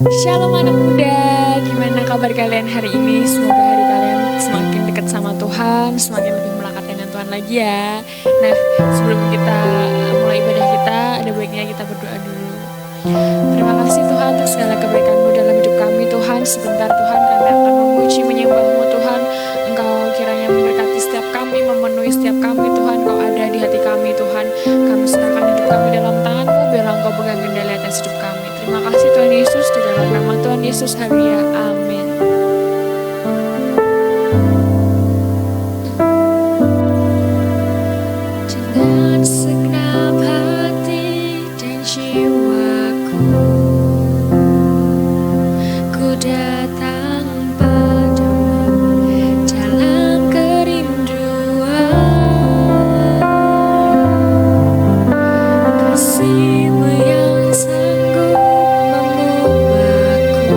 Shalom anak muda, gimana kabar kalian hari ini? Semoga hari kalian semakin dekat sama Tuhan, semakin lebih melekat dengan Tuhan lagi ya. Nah, sebelum kita mulai ibadah kita, ada baiknya kita berdoa dulu. Terima kasih Tuhan untuk segala kebaikan-Mu dalam hidup kami Tuhan. Sebentar Tuhan kami akan memuji menyembah-Mu Tuhan. Engkau kiranya memberkati setiap kami, memenuhi setiap kami Tuhan. Kau ada di hati kami Tuhan. Kami serahkan hidup kami dalam tangan-Mu, biarlah Engkau pegang kendali atas hidup kami. Terima kasih Tuhan Yesus, di dalam nama Tuhan Yesus, haleluya, amin. Dengan segenap hati dan jiwaku, ku datang padamu dalam kerinduan. Kasih-Mu yang sanggup mengubahku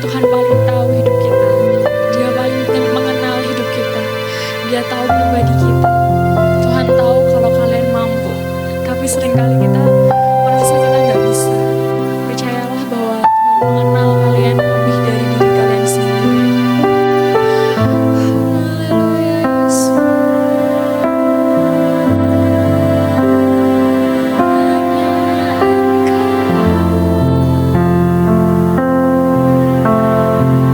Tuhan paling tahu hidup kita. Dia paling mengenal hidup kita. Dia tahu pribadi kita. Tuhan tahu kalau kalian mampu, tapi seringkali kita merasa kita nggak bisa. Percayalah bahwa Tuhan mengenal kalian lebih dari diri kalian sendiri. Haleluya Yesus. Hanya Engkau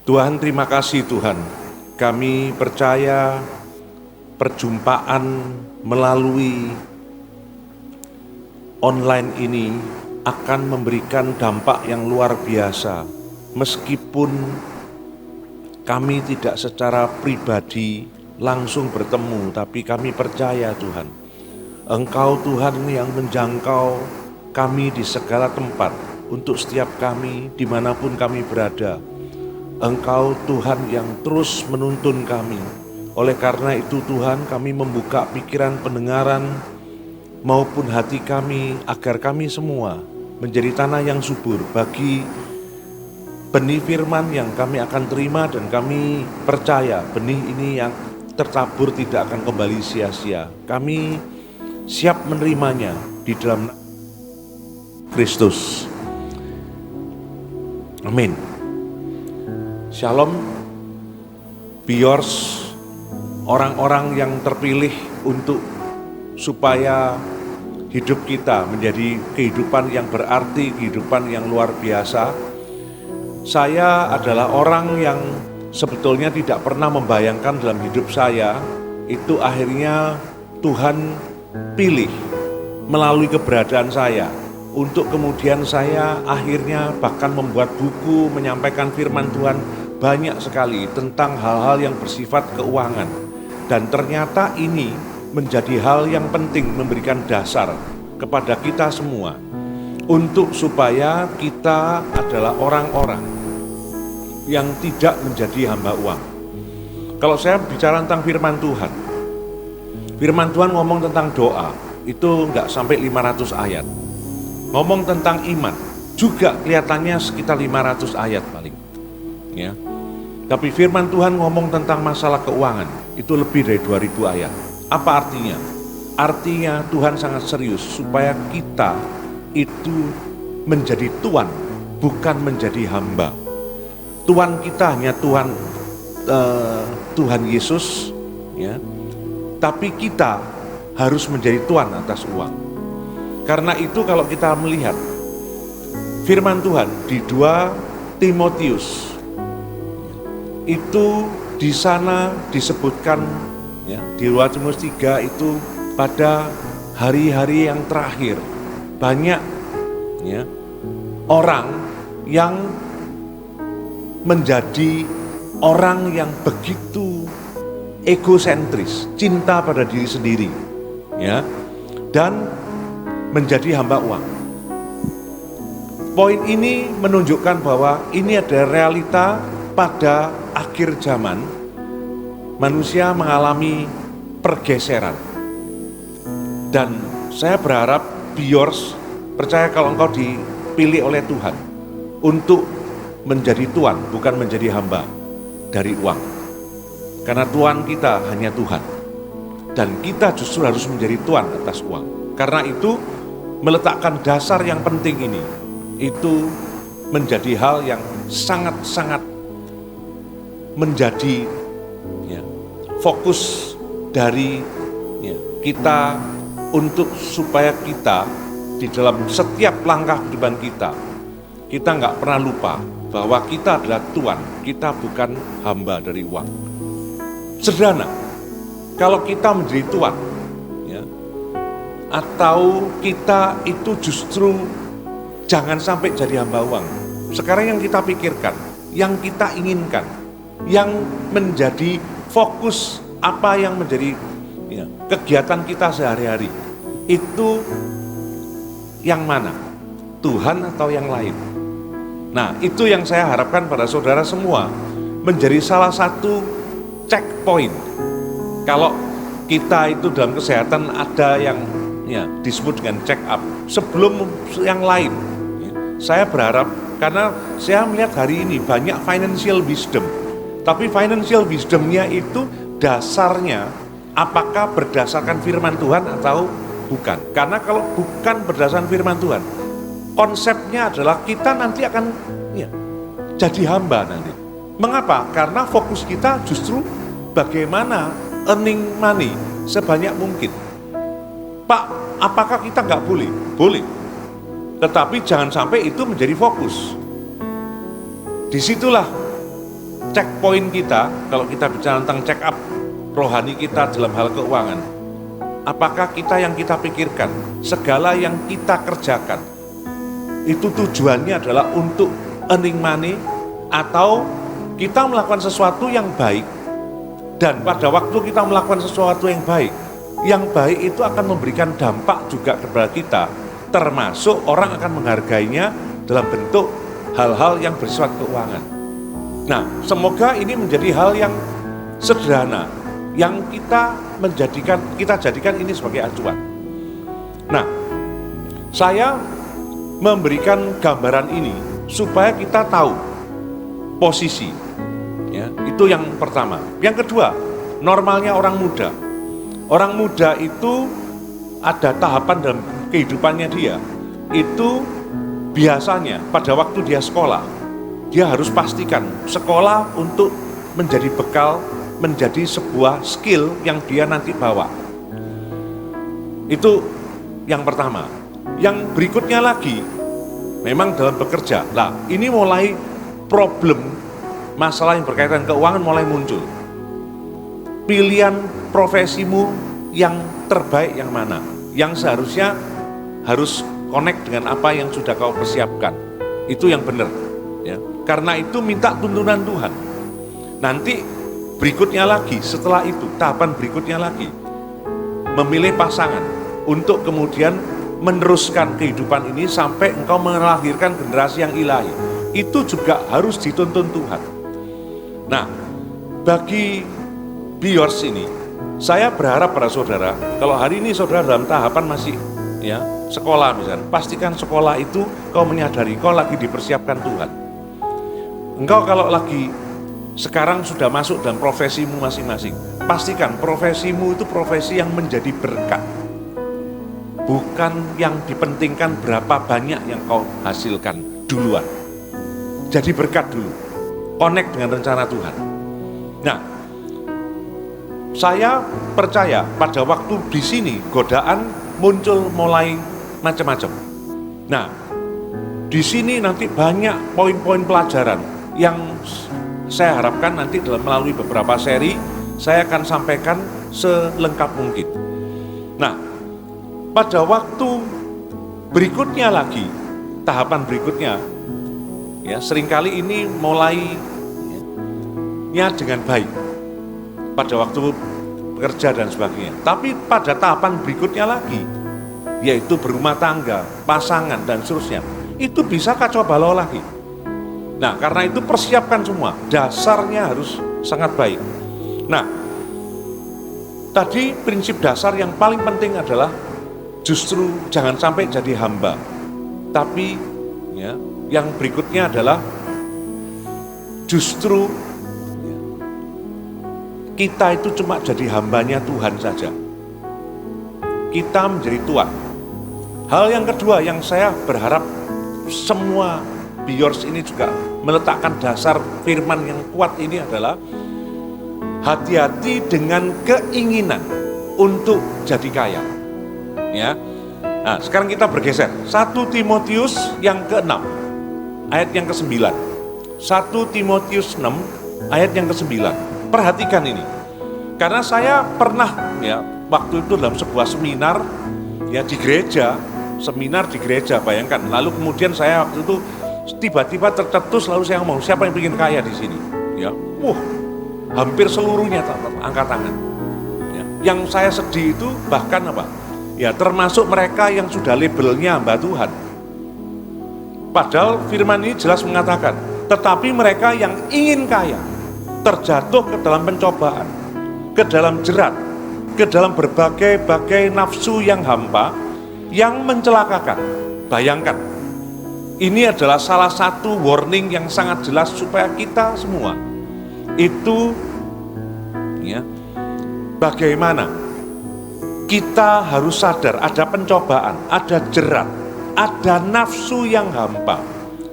Tuhan, terima kasih Tuhan. Kami percaya perjumpaan melalui online ini akan memberikan dampak yang luar biasa. Meskipun kami tidak secara pribadi langsung bertemu, tapi kami percaya Tuhan, Engkau Tuhan yang menjangkau kami di segala tempat, untuk setiap kami dimanapun kami berada. Engkau Tuhan yang terus menuntun kami. Oleh karena itu Tuhan, kami membuka pikiran, pendengaran maupun hati kami, agar kami semua menjadi tanah yang subur bagi benih firman yang kami akan terima. Dan kami percaya benih ini yang tertabur tidak akan kembali sia-sia. Kami siap menerimanya di dalam Kristus. Amin. Shalom, Biors, orang-orang yang terpilih untuk supaya hidup kita menjadi kehidupan yang berarti, kehidupan yang luar biasa. Saya adalah orang yang sebetulnya tidak pernah membayangkan dalam hidup saya itu akhirnya Tuhan pilih melalui keberadaan saya untuk kemudian saya akhirnya bahkan membuat buku, menyampaikan firman Tuhan banyak sekali tentang hal-hal yang bersifat keuangan. Dan ternyata ini menjadi hal yang penting, memberikan dasar kepada kita semua untuk supaya kita adalah orang-orang yang tidak menjadi hamba uang. Kalau saya bicara tentang firman Tuhan ngomong tentang doa, itu enggak sampai 500 ayat. Ngomong tentang iman, juga kelihatannya sekitar 500 ayat paling. Ya. Tapi firman Tuhan ngomong tentang masalah keuangan, itu lebih dari 2000 ayat. Apa artinya? Artinya Tuhan sangat serius supaya kita itu menjadi tuan, bukan menjadi hamba. Tuan kita hanya Tuhan Yesus, ya. Tapi kita harus menjadi tuan atas uang. Karena itu kalau kita melihat firman Tuhan di 2 Timotius, itu di sana disebutkan, ya, di 2 Timotius 3 itu pada hari-hari yang terakhir banyak, ya, orang yang menjadi orang yang begitu egosentris, cinta pada diri sendiri, ya, dan menjadi hamba uang. Poin ini menunjukkan bahwa ini adalah realita pada akhir zaman. Manusia mengalami pergeseran. Dan saya berharap Biors percaya kalau engkau dipilih oleh Tuhan untuk menjadi tuan, bukan menjadi hamba dari uang. Karena tuan kita hanya Tuhan. Dan kita justru harus menjadi tuan atas uang. Karena itu meletakkan dasar yang penting ini, itu menjadi hal yang sangat-sangat menjadi, ya, fokus dari, ya, kita untuk supaya kita di dalam setiap langkah kehidupan kita nggak pernah lupa bahwa kita adalah tuan, kita bukan hamba dari uang. Sederhana, kalau kita menjadi tuan, atau kita itu justru jangan sampai jadi hamba uang. Sekarang yang kita pikirkan, yang kita inginkan, yang menjadi fokus apa yang menjadi, ya, kegiatan kita sehari-hari, itu yang mana? Tuhan atau yang lain? Nah, itu yang saya harapkan pada saudara semua menjadi salah satu checkpoint. Kalau kita itu dalam kesehatan ada yang, ya, disebut dengan check up sebelum yang lain. Saya berharap, karena saya melihat hari ini banyak financial wisdom, tapi financial wisdomnya itu dasarnya apakah berdasarkan firman Tuhan atau bukan. Karena kalau bukan berdasarkan firman Tuhan, konsepnya adalah kita nanti akan, ya, jadi hamba nanti. Mengapa? Karena fokus kita justru bagaimana earning money sebanyak mungkin. Pak, apakah kita nggak boleh? Boleh. Tetapi jangan sampai itu menjadi fokus. Disitulah checkpoint kita, kalau kita bicara tentang check up rohani kita dalam hal keuangan, apakah yang kita pikirkan, segala yang kita kerjakan, itu tujuannya adalah untuk earning money, atau kita melakukan sesuatu yang baik, dan pada waktu kita melakukan sesuatu yang baik itu akan memberikan dampak juga kepada kita, termasuk orang akan menghargainya dalam bentuk hal-hal yang bersifat keuangan. Nah, semoga ini menjadi hal yang sederhana, yang kita jadikan ini sebagai acuan. Nah, saya memberikan gambaran ini supaya kita tahu posisi, ya, itu yang pertama. Yang kedua, normalnya orang muda. Orang muda itu ada tahapan dalam kehidupannya dia. Itu biasanya pada waktu dia sekolah, dia harus pastikan sekolah untuk menjadi bekal, menjadi sebuah skill yang dia nanti bawa. Itu yang pertama. Yang berikutnya lagi, memang dalam bekerja. Lah, ini mulai problem, masalah yang berkaitan keuangan mulai muncul. Pilihan profesimu yang terbaik yang mana? Yang seharusnya harus connect dengan apa yang sudah kau persiapkan. Itu yang benar, ya. Karena itu minta tuntunan Tuhan. Nanti berikutnya lagi, setelah itu tahapan berikutnya lagi, memilih pasangan untuk kemudian meneruskan kehidupan ini sampai engkau melahirkan generasi yang ilahi. Itu juga harus dituntun Tuhan. Nah, bagi Biors ini, saya berharap pada saudara, kalau hari ini saudara dalam tahapan masih, ya, sekolah misalnya, pastikan sekolah itu kau menyadari kau lagi dipersiapkan Tuhan. Engkau kalau lagi sekarang sudah masuk dalam profesimu masing-masing, pastikan profesimu itu profesi yang menjadi berkat, bukan yang dipentingkan berapa banyak yang kau hasilkan duluan. Jadi berkat dulu, connect dengan rencana Tuhan. Nah, saya percaya pada waktu di sini godaan muncul mulai macam-macam. Nah, di sini nanti banyak poin-poin pelajaran yang saya harapkan nanti melalui beberapa seri saya akan sampaikan selengkap mungkin. Nah, pada waktu berikutnya lagi, tahapan berikutnya, ya, seringkali ini mulainya dengan baik pada waktu bekerja dan sebagainya. Tapi pada tahapan berikutnya lagi, yaitu berumah tangga, pasangan dan seterusnya, itu bisa kacau balau lagi. Nah, karena itu persiapkan semua, dasarnya harus sangat baik. Nah, tadi prinsip dasar yang paling penting adalah justru jangan sampai jadi hamba. Tapi, ya, yang berikutnya adalah justru kita itu cuma jadi hambanya Tuhan saja. Kita menjadi tuan. Hal yang kedua yang saya berharap semua Biors ini juga meletakkan dasar firman yang kuat ini adalah hati-hati dengan keinginan untuk jadi kaya. Ya. Nah, sekarang kita bergeser. 1 Timotius yang ke-6 ayat yang ke-9. 1 Timotius 6 ayat yang ke-9. Perhatikan ini. Karena saya pernah, ya, waktu itu dalam sebuah seminar, ya, di gereja, seminar di gereja, bayangkan. Lalu kemudian saya waktu itu tiba-tiba tercetus, lalu saya ngomong, siapa yang ingin kaya di sini? Ya, hampir seluruhnya angkat tangan. Ya, yang saya sedih itu bahkan apa? Ya, termasuk mereka yang sudah labelnya hamba Tuhan. Padahal firman ini jelas mengatakan, tetapi mereka yang ingin kaya terjatuh ke dalam pencobaan, ke dalam jerat, ke dalam berbagai-bagai nafsu yang hampa, yang mencelakakan. Bayangkan, ini adalah salah satu warning yang sangat jelas supaya kita semua itu, ya, bagaimana kita harus sadar ada pencobaan, ada jerat, ada nafsu yang hampa,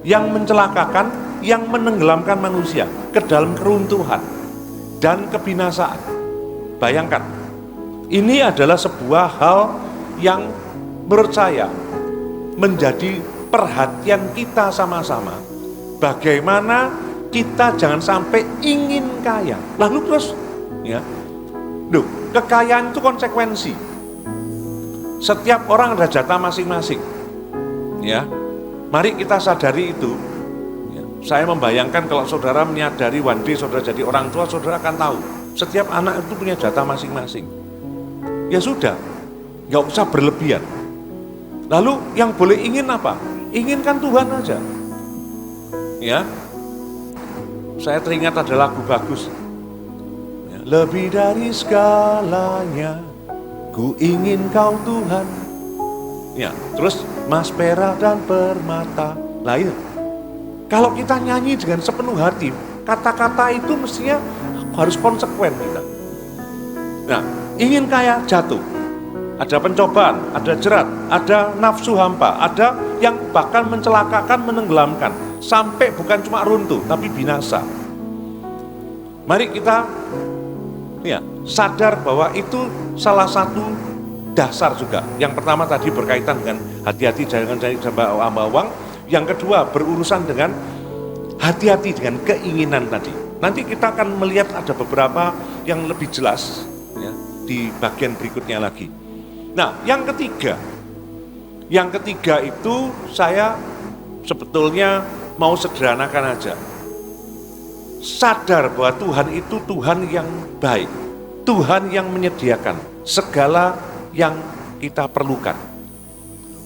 yang mencelakakan, yang menenggelamkan manusia ke dalam keruntuhan dan kebinasaan. Bayangkan, ini adalah sebuah hal yang menurut saya menjadi perhatian kita sama-sama. Bagaimana kita jangan sampai ingin kaya. Lalu terus, ya, kekayaan itu konsekuensi. Setiap orang ada jatah masing-masing. Ya, mari kita sadari itu. Ya, saya membayangkan kalau saudara menyadari one day saudara jadi orang tua, saudara akan tahu setiap anak itu punya jatah masing-masing. Ya sudah, nggak usah berlebihan. Lalu yang boleh ingin apa? Inginkan Tuhan aja. Ya, saya teringat ada lagu bagus. Ya, lebih dari segalanya, ku ingin Kau Tuhan. Ya, terus emas, perak dan permata. Lah itu, kalau kita nyanyi dengan sepenuh hati, kata-kata itu mestinya harus konsekuen kita. Nah, ingin kaya jatuh. Ada pencobaan, ada jerat, ada nafsu hampa, ada yang bahkan mencelakakan, menenggelamkan, sampai bukan cuma runtuh, tapi binasa. Mari kita sadar bahwa itu salah satu dasar juga. Yang pertama tadi berkaitan dengan hati-hati jangan jadi ambawang. Yang kedua berurusan dengan hati-hati dengan keinginan tadi. Nanti kita akan melihat ada beberapa yang lebih jelas ya, di bagian berikutnya lagi. Nah, yang ketiga itu saya sebetulnya mau sederhanakan aja. Sadar bahwa Tuhan itu Tuhan yang baik, Tuhan yang menyediakan segala yang kita perlukan,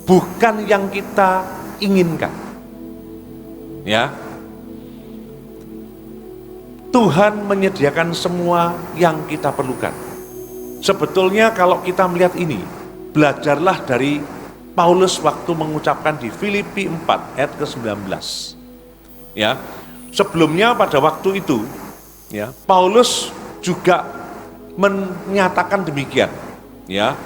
bukan yang kita inginkan. Ya, Tuhan menyediakan semua yang kita perlukan. Sebetulnya kalau kita melihat ini, belajarlah dari Paulus waktu mengucapkan di Filipi 4 ayat ke-19. Ya, sebelumnya pada waktu itu, ya, Paulus juga menyatakan demikian. Ya,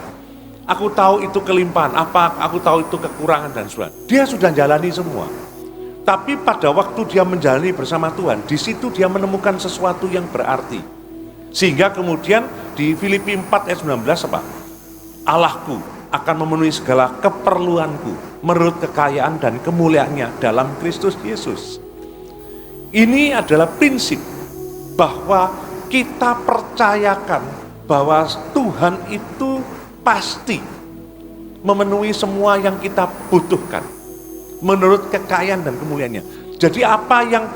aku tahu itu kelimpahan, aku tahu itu kekurangan dan sebagainya. Dia sudah jalani semua. Tapi pada waktu dia menjalani bersama Tuhan, di situ dia menemukan sesuatu yang berarti. Sehingga kemudian di Filipi 4 ayat 19 apa? Allahku akan memenuhi segala keperluanku menurut kekayaan dan kemuliaannya dalam Kristus Yesus. Ini adalah prinsip bahwa kita percayakan bahwa Tuhan itu pasti memenuhi semua yang kita butuhkan menurut kekayaan dan kemuliaannya. Jadi apa yang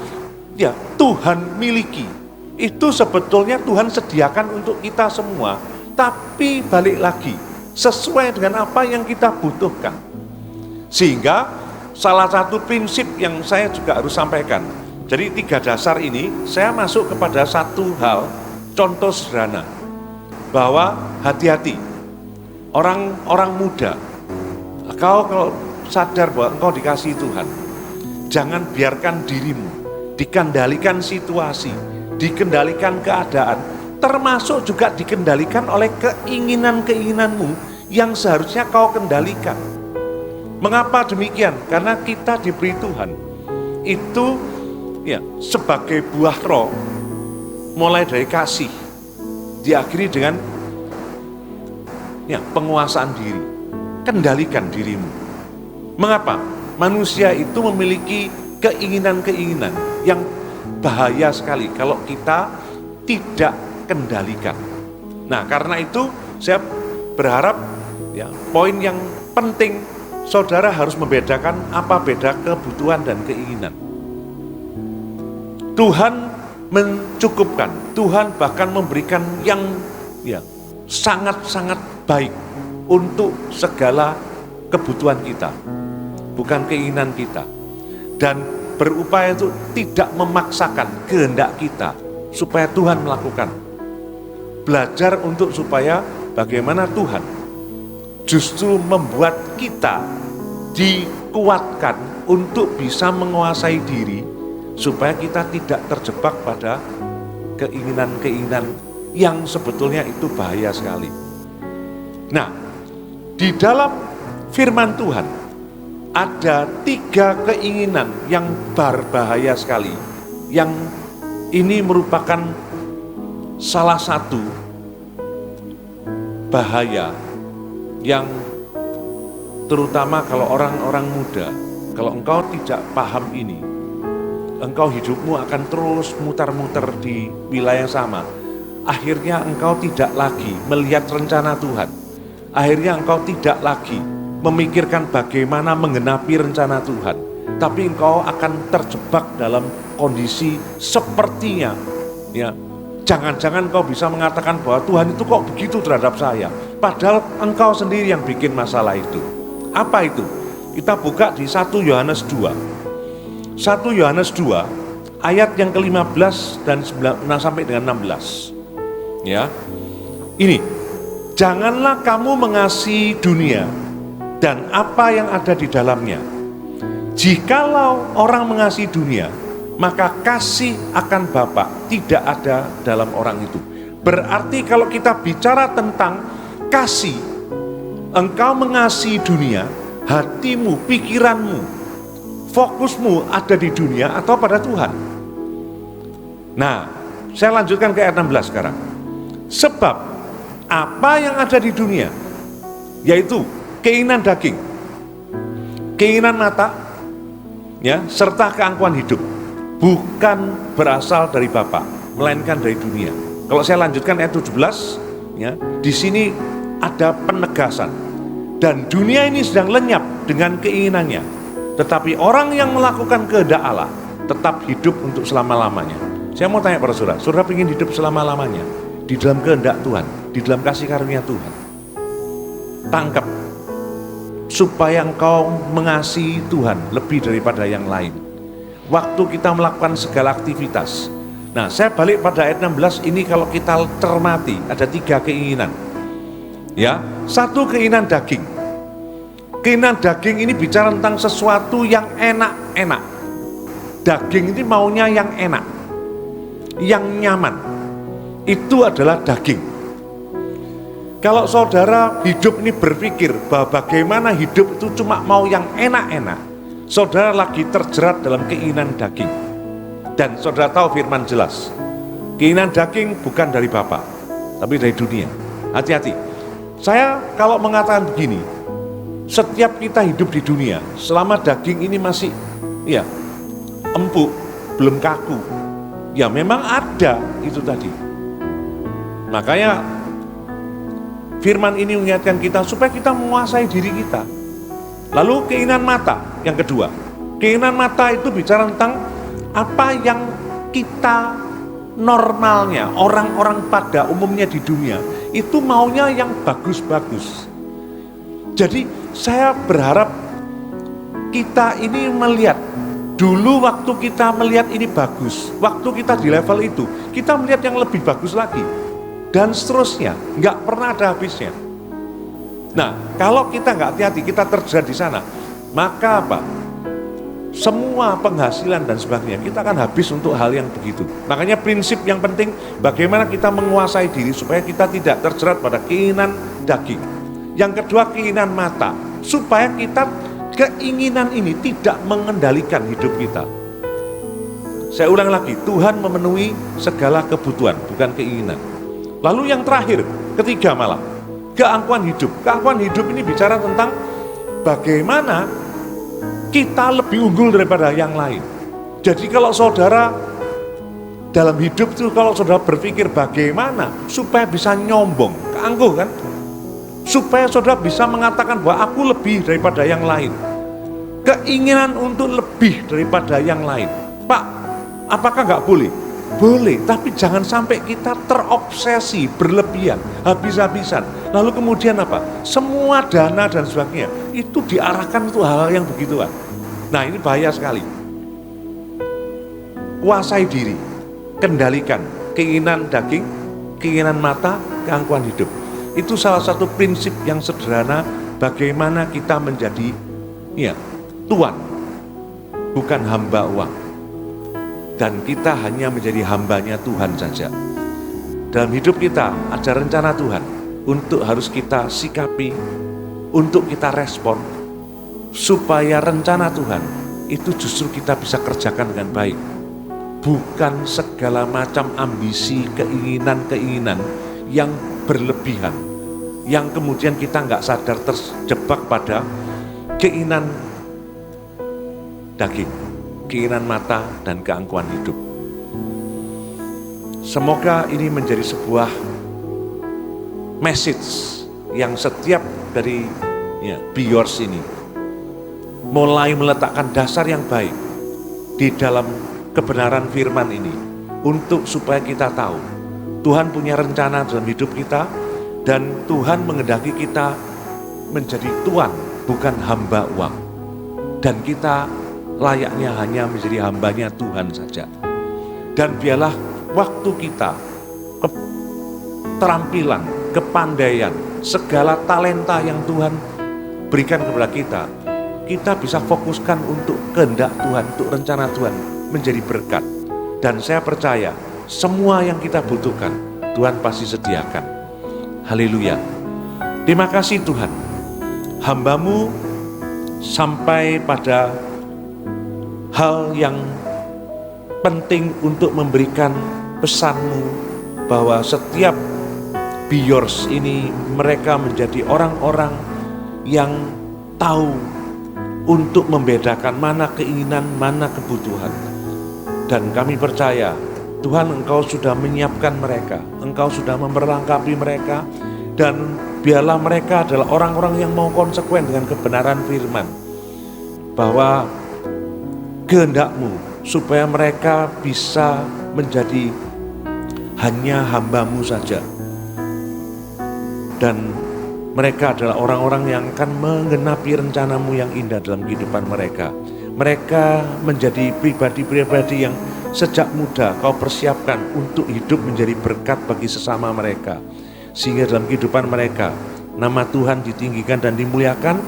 Tuhan miliki itu sebetulnya Tuhan sediakan untuk kita semua, tapi balik lagi sesuai dengan apa yang kita butuhkan. Sehingga salah satu prinsip yang saya juga harus sampaikan, jadi 3 dasar ini saya masuk kepada satu hal, contoh sederhana, bahwa hati-hati orang muda, kalau sadar bahwa engkau dikasihi Tuhan, jangan biarkan dirimu dikendalikan situasi, dikendalikan keadaan, termasuk juga dikendalikan oleh keinginan-keinginanmu yang seharusnya kau kendalikan. Mengapa demikian? Karena kita diberi Tuhan itu sebagai buah roh, mulai dari kasih, diakhiri dengan penguasaan diri. Kendalikan dirimu. Mengapa? Manusia itu memiliki keinginan-keinginan yang bahaya sekali kalau kita tidak kendalikan. Nah, karena itu saya berharap poin yang penting saudara harus membedakan apa beda kebutuhan dan keinginan. Tuhan mencukupkan, Tuhan bahkan memberikan yang sangat-sangat baik untuk segala kebutuhan kita, bukan keinginan kita. Dan berupaya untuk tidak memaksakan kehendak kita supaya Tuhan melakukan. Belajar untuk supaya bagaimana Tuhan justru membuat kita dikuatkan untuk bisa menguasai diri supaya kita tidak terjebak pada keinginan-keinginan yang sebetulnya itu bahaya sekali. Nah, di dalam firman Tuhan ada 3 keinginan yang berbahaya sekali, yang ini merupakan salah satu bahaya yang terutama kalau orang-orang muda, kalau engkau tidak paham ini, engkau hidupmu akan terus muter-muter di wilayah yang sama. Akhirnya engkau tidak lagi melihat rencana Tuhan. Akhirnya engkau tidak lagi memikirkan bagaimana menggenapi rencana Tuhan. Tapi engkau akan terjebak dalam kondisi sepertinya, ya. Jangan-jangan engkau bisa mengatakan bahwa Tuhan itu kok begitu terhadap saya. Padahal engkau sendiri yang bikin masalah itu. Apa itu? Kita buka di 1 Yohanes 2. 1 Yohanes 2 ayat yang ke-15 dan 9 sampai dengan 16. Ya. Ini, janganlah kamu mengasihi dunia dan apa yang ada di dalamnya. Jikalau orang mengasihi dunia, maka kasih akan Bapa tidak ada dalam orang itu. Berarti kalau kita bicara tentang kasih, engkau mengasihi dunia, hatimu, pikiranmu, fokusmu ada di dunia atau pada Tuhan. Nah, saya lanjutkan ke ayat 16 sekarang. Sebab apa yang ada di dunia, yaitu keinginan daging, keinginan mata, ya, serta keangkuhan hidup, bukan berasal dari Bapa, melainkan dari dunia. Kalau saya lanjutkan ayat 17, ya, di sini ada penegasan. Dan dunia ini sedang lenyap dengan keinginannya. Tetapi orang yang melakukan kehendak Allah tetap hidup untuk selama-lamanya. Saya mau tanya pada saudara, saudara ingin hidup selama-lamanya di dalam kehendak Tuhan, di dalam kasih karunia Tuhan. Tangkap, supaya engkau mengasihi Tuhan lebih daripada yang lain. Waktu kita melakukan segala aktivitas. Nah, saya balik pada ayat 16 ini, kalau kita cermati ada 3 keinginan. Ya, 1 keinginan daging. Keinginan daging ini bicara tentang sesuatu yang enak-enak. Daging ini maunya yang enak, yang nyaman. Itu adalah daging. Kalau saudara hidup ini berpikir bahwa bagaimana hidup itu cuma mau yang enak-enak, saudara lagi terjerat dalam keinginan daging. Dan saudara tahu firman jelas, keinginan daging bukan dari Bapa, tapi dari dunia. Hati-hati. Saya kalau mengatakan begini, setiap kita hidup di dunia, selama daging ini masih empuk, belum kaku, ya memang ada itu tadi. Makanya firman ini mengingatkan kita supaya kita menguasai diri kita. Lalu keinginan mata yang kedua. Keinginan mata itu bicara tentang apa yang kita normalnya, orang-orang pada umumnya di dunia itu maunya yang bagus-bagus. Jadi saya berharap kita ini melihat, dulu waktu kita melihat ini bagus, waktu kita di level itu, kita melihat yang lebih bagus lagi. Dan seterusnya, nggak pernah ada habisnya. Nah, kalau kita nggak hati-hati, kita terjerat di sana, maka apa? Semua penghasilan dan sebagainya, kita akan habis untuk hal yang begitu. Makanya prinsip yang penting, bagaimana kita menguasai diri supaya kita tidak terjerat pada keinginan daging. Yang kedua, keinginan mata, supaya kita keinginan ini tidak mengendalikan hidup kita. Saya ulang lagi, Tuhan memenuhi segala kebutuhan, bukan keinginan. Lalu yang terakhir, ketiga malah, keangkuhan hidup. Keangkuhan hidup ini bicara tentang bagaimana kita lebih unggul daripada yang lain. Jadi kalau saudara dalam hidup itu, kalau saudara berpikir bagaimana supaya bisa nyombong, keangkuh kan? Supaya saudara bisa mengatakan bahwa aku lebih daripada yang lain. Keinginan untuk lebih daripada yang lain. Pak, apakah nggak boleh? Boleh, tapi jangan sampai kita terobsesi berlebihan, habis-habisan. Lalu kemudian apa? Semua dana dan sebagainya itu diarahkan untuk hal-hal yang begituan. Nah, ini bahaya sekali. Kuasai diri, kendalikan keinginan daging, keinginan mata, keangkuhan hidup. Itu salah satu prinsip yang sederhana bagaimana kita menjadi tuan, bukan hamba uang. Dan kita hanya menjadi hambanya Tuhan saja. Dalam hidup kita ada rencana Tuhan untuk harus kita sikapi, untuk kita respon, supaya rencana Tuhan itu justru kita bisa kerjakan dengan baik. Bukan segala macam ambisi, keinginan-keinginan yang berlebihan, yang kemudian kita nggak sadar terjebak pada keinginan daging. keinginan mata, dan keangkuhan hidup. Semoga ini menjadi sebuah message yang setiap dari Be Yours ini mulai meletakkan dasar yang baik di dalam kebenaran firman ini, untuk supaya kita tahu Tuhan punya rencana dalam hidup kita, dan Tuhan menghendaki kita menjadi tuan, bukan hamba uang. Dan kita layaknya hanya menjadi hambanya Tuhan saja. Dan biarlah waktu kita, keterampilan, kepandaian, segala talenta yang Tuhan berikan kepada kita bisa fokuskan untuk kehendak Tuhan, untuk rencana Tuhan menjadi berkat. Dan saya percaya semua yang kita butuhkan Tuhan pasti sediakan. Haleluya. Terima kasih Tuhan, hamba-Mu sampai pada hal yang penting untuk memberikan pesan-Mu, bahwa setiap Be Yours ini mereka menjadi orang-orang yang tahu untuk membedakan mana keinginan, mana kebutuhan. Dan kami percaya Tuhan, Engkau sudah menyiapkan mereka, Engkau sudah memperlengkapi mereka, dan biarlah mereka adalah orang-orang yang mau konsekuen dengan kebenaran firman, bahwa kehendak-Mu supaya mereka bisa menjadi hanya hamba-Mu saja, dan mereka adalah orang-orang yang akan menggenapi rencana-Mu yang indah dalam kehidupan mereka. Mereka menjadi pribadi-pribadi yang sejak muda Kau persiapkan untuk hidup menjadi berkat bagi sesama mereka, sehingga dalam kehidupan mereka nama Tuhan ditinggikan dan dimuliakan,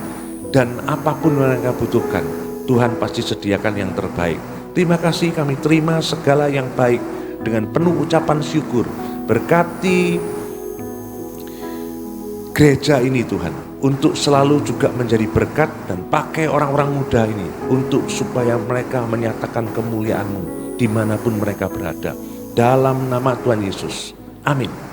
dan apapun mereka butuhkan Tuhan pasti sediakan yang terbaik. Terima kasih, kami terima segala yang baik dengan penuh ucapan syukur. Berkati gereja ini Tuhan, untuk selalu juga menjadi berkat, dan pakai orang-orang muda ini untuk supaya mereka menyatakan kemuliaan-Mu dimanapun mereka berada. Dalam nama Tuhan Yesus, amin.